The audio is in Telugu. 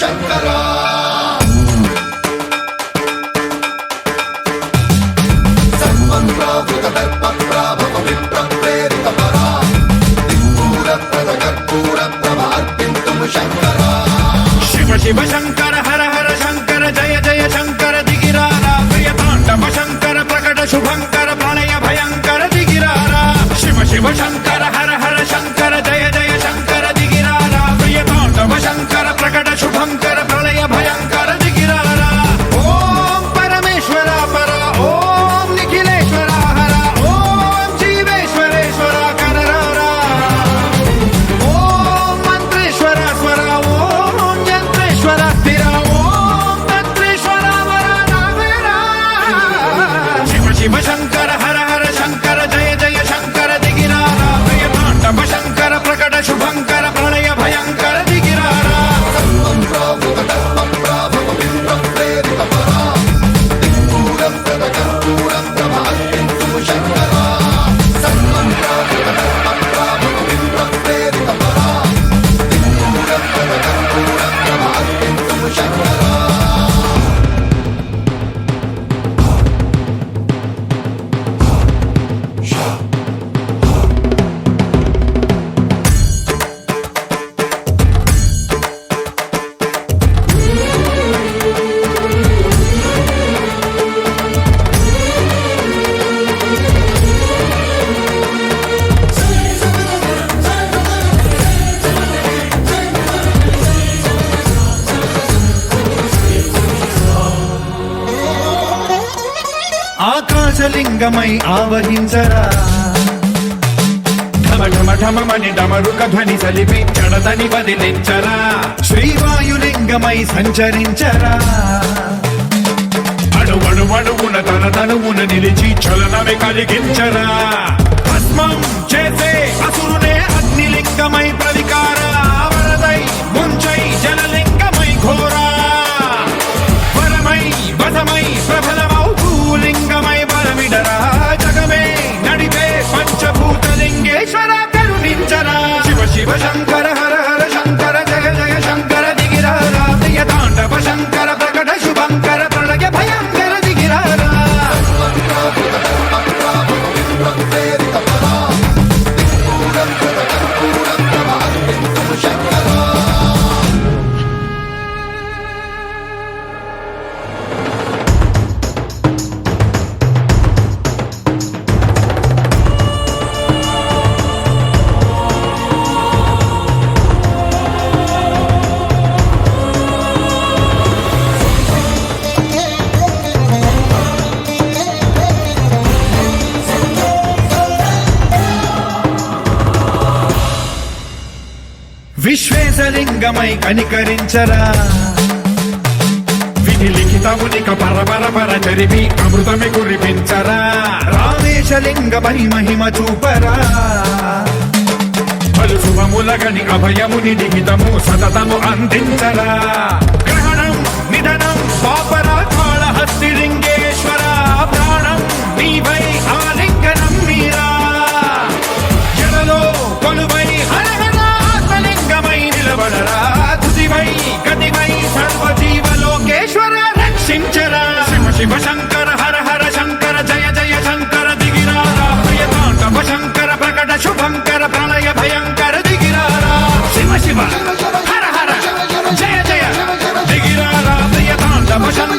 శంకర సన్మంత్రావృత దర్ప ప్రాభవ విప్ర ప్రేరిత పరా దిక్పూర ప్రద కర్పూర ప్రభ అర్పింతుము శంకర శివ శివ శంకర హర హర శంకర జయ జయ శంకర దిగిరారా ప్రియ తాండవ శంకర ప్రకట శుభంకర ప్రళయ భయంకర దిగిరారా శివ శివ శంకర హర హర శంకర జయ జయ శంకర దిగిరారా ప్రియ తాండవ శంకర ప్రకట శుభంకర ప్రళయ భయంకర దిగిరారా ఓం పరమేశ్వర పర ఓం నిఖిలేశ్వర హర ఓం జీవేశ్వరేశ్వర కరరారా ఓం మంత్రేశ్వర స్వర ఓం యంత్రేశ్వర స్థిర ఓం తంత్రేశ్వర వర నావేరా శివ శివ శంకర హర హర శంకర జయ జయ శంకర దిగిరారా ప్రియ తాండవ శంకర ప్రకట శుభంకర ప్రళయ భయంకర దిగిరారా సన్మంత్రావృత దర్ప ప్రాభవ విప్ర ప్రేరిత పరా దిక్పూర ప్రద కర్పూర ప్రభ అర్పింతుము శంకర సన్మంత్రావృత దర్ప ప్రాభవ విప్ర ప్రేరిత పరా దిక్పూర ప్రద కర్పూర ప్రభ అర్పింతుము శంకర ఆకాశలింగమై ఆవహించరా ఢమ ఢమ ఢమమని డమరుక ధ్వని సలిపి జడదని వదిలించరా శ్రీవాయులింగమై సంచరించరా అడువడువడువున తన తనువున నిలిచి చలనమే కలిగించరా భస్మం చేసే అసురునే అగ్నిలింగమై ప్రవికార వరదై ముంచై జలలింగమై ఘోరా వరమై వసమై ప్రబలమౌ భూలింగమై బలమిడరా జగమే నడిపే పంచభూతలింగేశ్వర కరుణించరా శివ శివ శంకర హర హర శంకర జయ జయ శంకర దిగిరారా ప్రియ తాండవ శంకర ప్రకట శుభంకర ప్రళయ భయంకర దిగిరారా సన్మంత్రావృత దర్ప ప్రాభవ విప్ర ప్రేరిత పరా దిక్పూర ప్రద కర్పూర ప్రభ అర్పింతుము శంకర విశ్వేశలింగమై కనికరించరా విధి లిఖితమునిక పరపర పర చరిపి అమృతమి కురిపించరా రామేశలింగమై మహిమ చూపరా పలు శుభములగని అభయముని లిఖితము సతతము అందించరా గ్రహణం నిధనం పాపరా కాళహస్తి లింగేశ్వర ప్రాణం నీవై ఆలింగనం మీరా జలలో కొలువై హర హర ఆత్మలింగమై నిలబడరా తుదివై గతివై సర్వజీవలోకేశ్వర రక్షించరా శివ శివ శంకర హర హర శంకర జయ జయ శంకర దిగిరారా ప్రియ తాండవ శంకర ప్రకట శుభంకర ప్రళయ భయంకర దిగిరారా శివ శివ హర హర జయ జయ దిగిరారా ప్రియ తాండవ శంకర